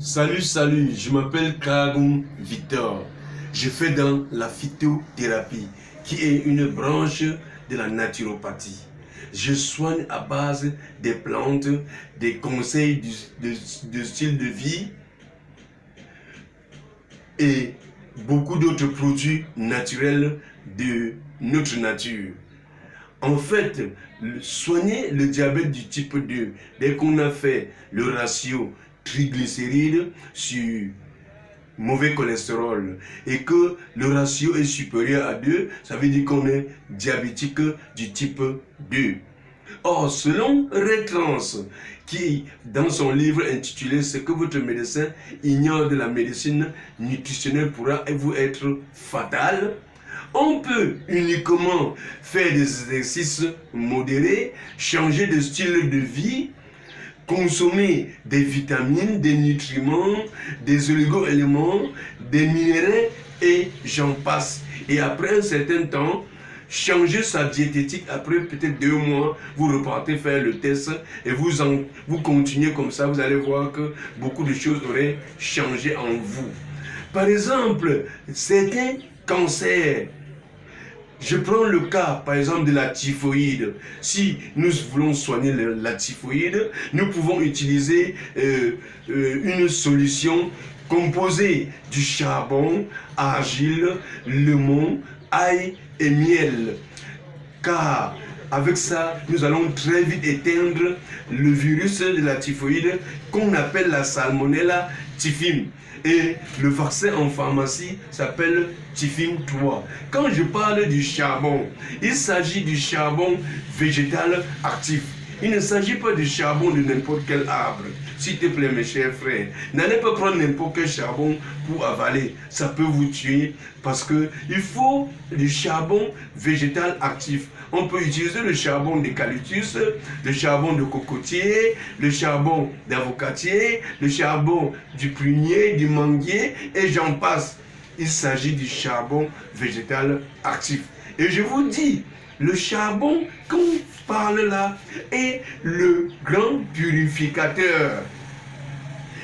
Salut, je m'appelle Kagum Victor. Je fais dans la phytothérapie, qui est une branche de la naturopathie. Je soigne à base des plantes, des conseils de style de vie et beaucoup d'autres produits naturels de notre nature. En fait, soigner le diabète du type 2, dès qu'on a fait le ratio triglycérides sur mauvais cholestérol et que le ratio est supérieur à 2, ça veut dire qu'on est diabétique du type 2. Or, selon Ray Trans, qui dans son livre intitulé « Ce que votre médecin ignore de la médecine nutritionnelle pourra vous être fatal », on peut uniquement faire des exercices modérés, changer de style de vie, consommer des vitamines, des nutriments, des oligo-éléments, des minéraux et j'en passe. Et après un certain temps, changer sa diététique. Après peut-être 2 mois, vous repartez faire le test et vous continuez comme ça. Vous allez voir que beaucoup de choses auraient changé en vous. Par exemple, certains cancers. Je prends le cas, par exemple, de la typhoïde. Si nous voulons soigner la typhoïde, nous pouvons utiliser une solution composée du charbon, argile, limon, ail et miel. Car avec ça, nous allons très vite éteindre le virus de la typhoïde qu'on appelle la Salmonella typhim. Et le vaccin en pharmacie s'appelle Typhim 3. Quand je parle du charbon, il s'agit du charbon végétal actif. Il ne s'agit pas du charbon de n'importe quel arbre. S'il te plaît, mes chers frères, n'allez pas prendre n'importe quel charbon pour avaler. Ça peut vous tuer parce qu'il faut du charbon végétal actif. On peut utiliser le charbon d'eucalyptus, le charbon de cocotier, le charbon d'avocatier, le charbon du prunier, du manguier et j'en passe. Il s'agit du charbon végétal actif. Et je vous dis, le charbon qu'on parle là est le grand purificateur.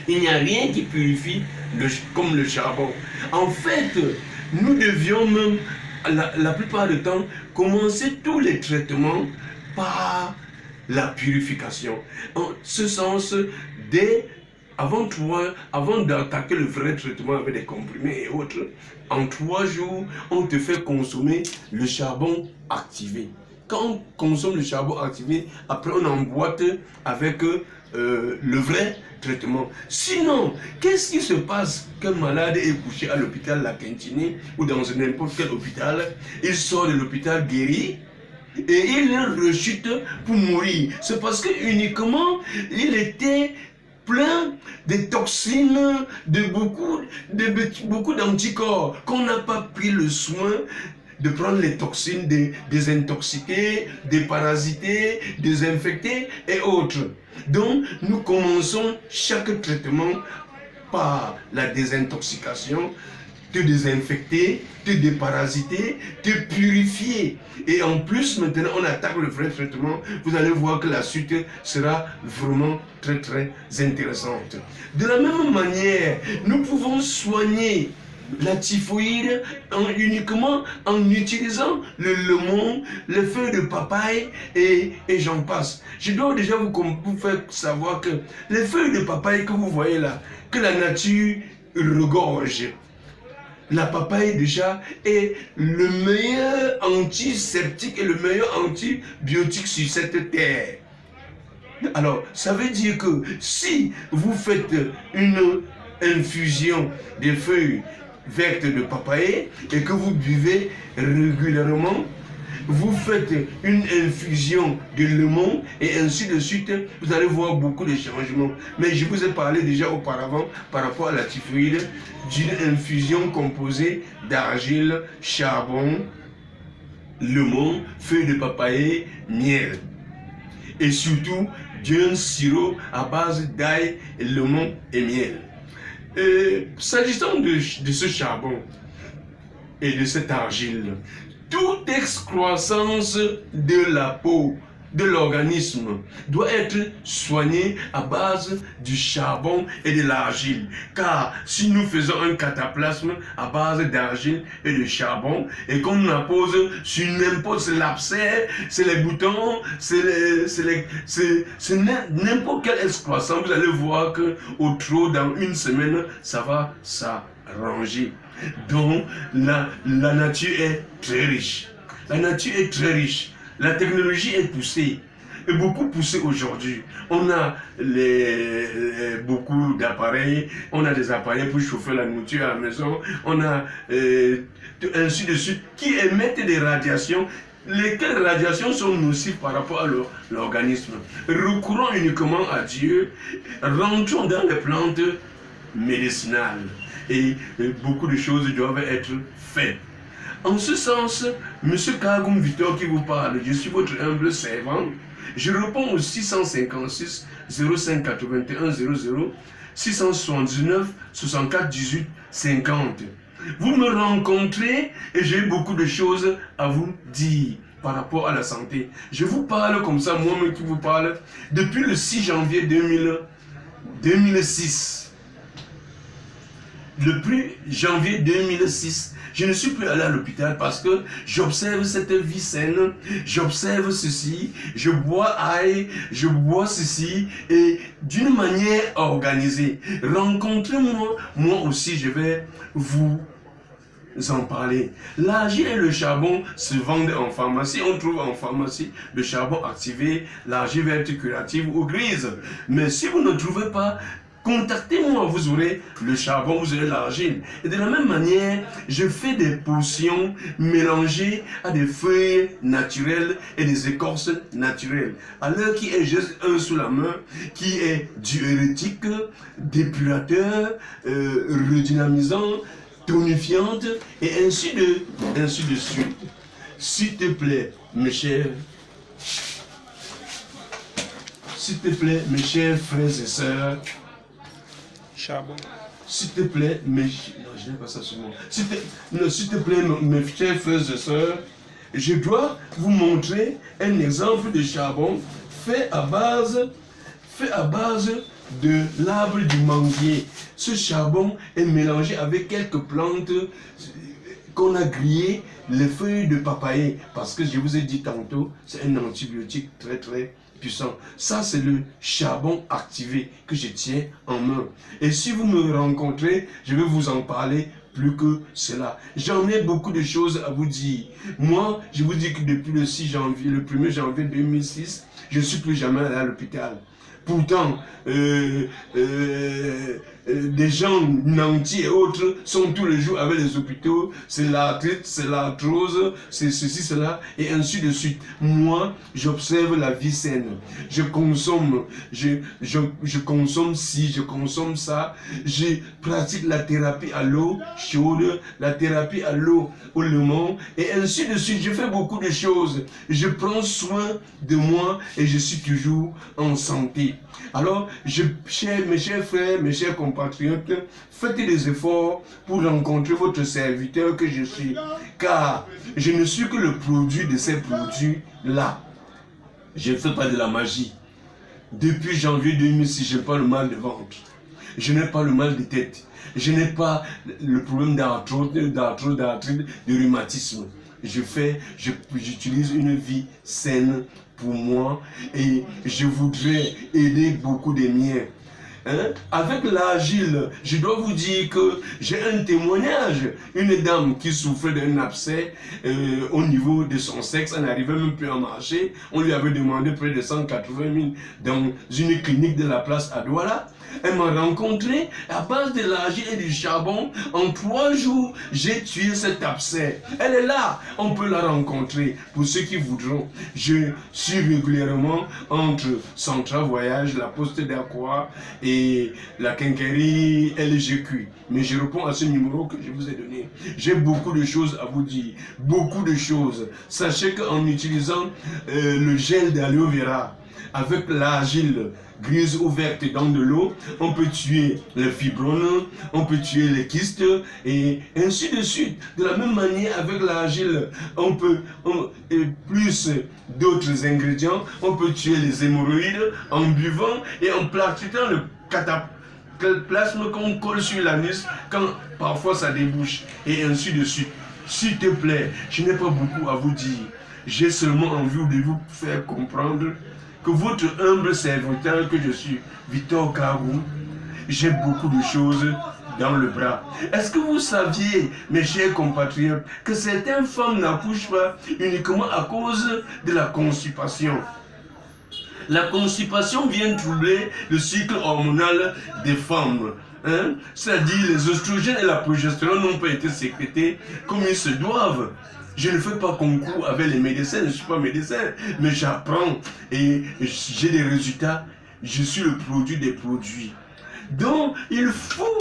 Il n'y a rien qui purifie comme le charbon. En fait, nous devions même, la plupart du temps, commencer tous les traitements par la purification. En ce sens, avant d'attaquer le vrai traitement avec des comprimés et autres, en 3 jours, on te fait consommer le charbon activé. Quand on consomme le charbon activé, après on emboîte avec le vrai traitement. Sinon, qu'est-ce qui se passe qu'un malade est couché à l'hôpital La Quintini ou dans n'importe quel hôpital, il sort de l'hôpital guéri et il rechute pour mourir. C'est parce que uniquement il était plein de toxines, de beaucoup d'anticorps, qu'on n'a pas pris le soin de prendre les toxines, de désintoxiquer, déparasiter, désinfecter et autres. Donc, nous commençons chaque traitement par la désintoxication, te désinfecter, te déparasiter, te purifier. Et en plus, maintenant, on attaque le vrai traitement. Vous allez voir que la suite sera vraiment très, très intéressante. De la même manière, nous pouvons soigner la typhoïde uniquement en utilisant le limon, les feuilles de papaye et j'en passe. Je dois déjà vous faire savoir que les feuilles de papaye que vous voyez là, que la nature regorge, la papaye déjà est le meilleur antiseptique et le meilleur antibiotique sur cette terre. Alors, ça veut dire que si vous faites une infusion des feuilles vertes de papaye et que vous buvez régulièrement, vous faites une infusion de limon et ainsi de suite, vous allez voir beaucoup de changements. Mais je vous ai parlé déjà auparavant par rapport à la typhoïde d'une infusion composée d'argile, charbon, limon, feuilles de papaye, miel. Et surtout d'un sirop à base d'ail, limon et miel. S'agissant de ce charbon et de cette argile, toute excroissance de la peau de l'organisme doit être soigné à base du charbon et de l'argile. Car si nous faisons un cataplasme à base d'argile et de charbon et qu'on nous impose sur n'importe l'abcès, c'est les boutons, c'est n'importe quel excroissant, vous allez voir que au trop dans une semaine, ça va s'arranger. Donc la nature est très riche. La nature est très riche. La technologie est poussée. Et beaucoup poussée aujourd'hui. On a beaucoup d'appareils. On a des appareils pour chauffer la nourriture à la maison. On a ainsi de suite qui émettent des radiations. Lesquelles radiations sont nocives par rapport à l'organisme. Recourons uniquement à Dieu. Rentrons dans les plantes médicinales. Et beaucoup de choses doivent être faites. En ce sens, M. Kagoum Victor qui vous parle, je suis votre humble servant. Je réponds au 656 05 81 00 679 64 18 50. Vous me rencontrez et j'ai beaucoup de choses à vous dire par rapport à la santé. Je vous parle comme ça, moi-même qui vous parle, depuis le 6 janvier 2006. Depuis janvier 2006, je ne suis plus allé à l'hôpital parce que j'observe cette vie saine, j'observe ceci, je bois ail, je bois ceci et d'une manière organisée. Rencontrez-moi, moi aussi je vais vous en parler. L'argile et le charbon se vendent en pharmacie. On trouve en pharmacie le charbon activé, l'argile verte curative ou grise. Mais si vous ne trouvez pas, contactez-moi, vous aurez le charbon, vous aurez l'argile. Et de la même manière, je fais des potions mélangées à des feuilles naturelles et des écorces naturelles. À l'heure qui est juste un sous la main, qui est diurétique, dépurateur, redynamisant, tonifiante, et ainsi de suite. S'il te plaît, mes chers frères et sœurs, charbon. s'il te plaît, non, je n'ai pas ça sur moi. S'il te plaît, mes chers frères et sœurs, je dois vous montrer un exemple de charbon fait à base de l'arbre du manguier. Ce charbon est mélangé avec quelques plantes qu'on a grillées, les feuilles de papayer, parce que je vous ai dit tantôt, c'est un antibiotique très très puissant. Ça, c'est le charbon activé que je tiens en main. Et si vous me rencontrez, je vais vous en parler plus que cela. J'en ai beaucoup de choses à vous dire. Moi, je vous dis que depuis le 6 janvier, le 1er janvier 2006, je ne suis plus jamais allé à l'hôpital. Pourtant, des gens nantis et autres sont tous les jours avec les hôpitaux, c'est l'arthrite, c'est l'arthrose, c'est ceci, cela, et ainsi de suite. Moi, j'observe la vie saine. Je consomme, je consomme ci, je consomme ça. Je pratique la thérapie à l'eau chaude, la thérapie à l'eau au lemon, et ainsi de suite. Je fais beaucoup de choses. Je prends soin de moi et je suis toujours en santé. Alors, mes chers frères, mes chers compatriotes, faites des efforts pour rencontrer votre serviteur que je suis, car je ne suis que le produit de ces produits-là. Je ne fais pas de la magie. Depuis janvier 2006, je n'ai pas le mal de ventre. Je n'ai pas le mal de tête. Je n'ai pas le problème d'arthrose, d'arthrite, de rhumatisme. J'utilise une vie saine pour moi et je voudrais aider beaucoup de miens. Avec l'argile, je dois vous dire que j'ai un témoignage. Une dame qui souffrait d'un abcès au niveau de son sexe, elle n'arrivait même plus à marcher. On lui avait demandé près de 180 000 dans une clinique de la place à Douala. Elle m'a rencontré à base de l'argile et du charbon. En 3 jours, j'ai tué cet abcès. Elle est là, on peut la rencontrer. Pour ceux qui voudront, je suis régulièrement entre Central Voyage, la Poste d'Aqua et la quincaillerie LGQ. Mais je réponds à ce numéro que je vous ai donné. J'ai beaucoup de choses à vous dire. Beaucoup de choses. Sachez qu'en utilisant le gel d'aloe vera, avec l'argile grise ou verte dans de l'eau, on peut tuer les fibromes, on peut tuer les kystes et ainsi de suite. De la même manière, avec l'argile, et plus d'autres ingrédients, on peut tuer les hémorroïdes en buvant et en pratiquant le cataplasme qu'on colle sur l'anus quand parfois ça débouche et ainsi de suite. S'il te plaît, je n'ai pas beaucoup à vous dire. J'ai seulement envie de vous faire comprendre que votre humble serviteur que je suis, Victor Karou, j'ai beaucoup de choses dans le bras. Est-ce que vous saviez, mes chers compatriotes, que certaines femmes n'accouchent pas uniquement à cause de la constipation? La constipation vient troubler le cycle hormonal des femmes. C'est-à-dire les oestrogènes et la progestérone n'ont pas été sécrétés comme ils se doivent. Je ne fais pas concours avec les médecins, je ne suis pas médecin, mais j'apprends et j'ai des résultats. Je suis le produit des produits. Donc, il faut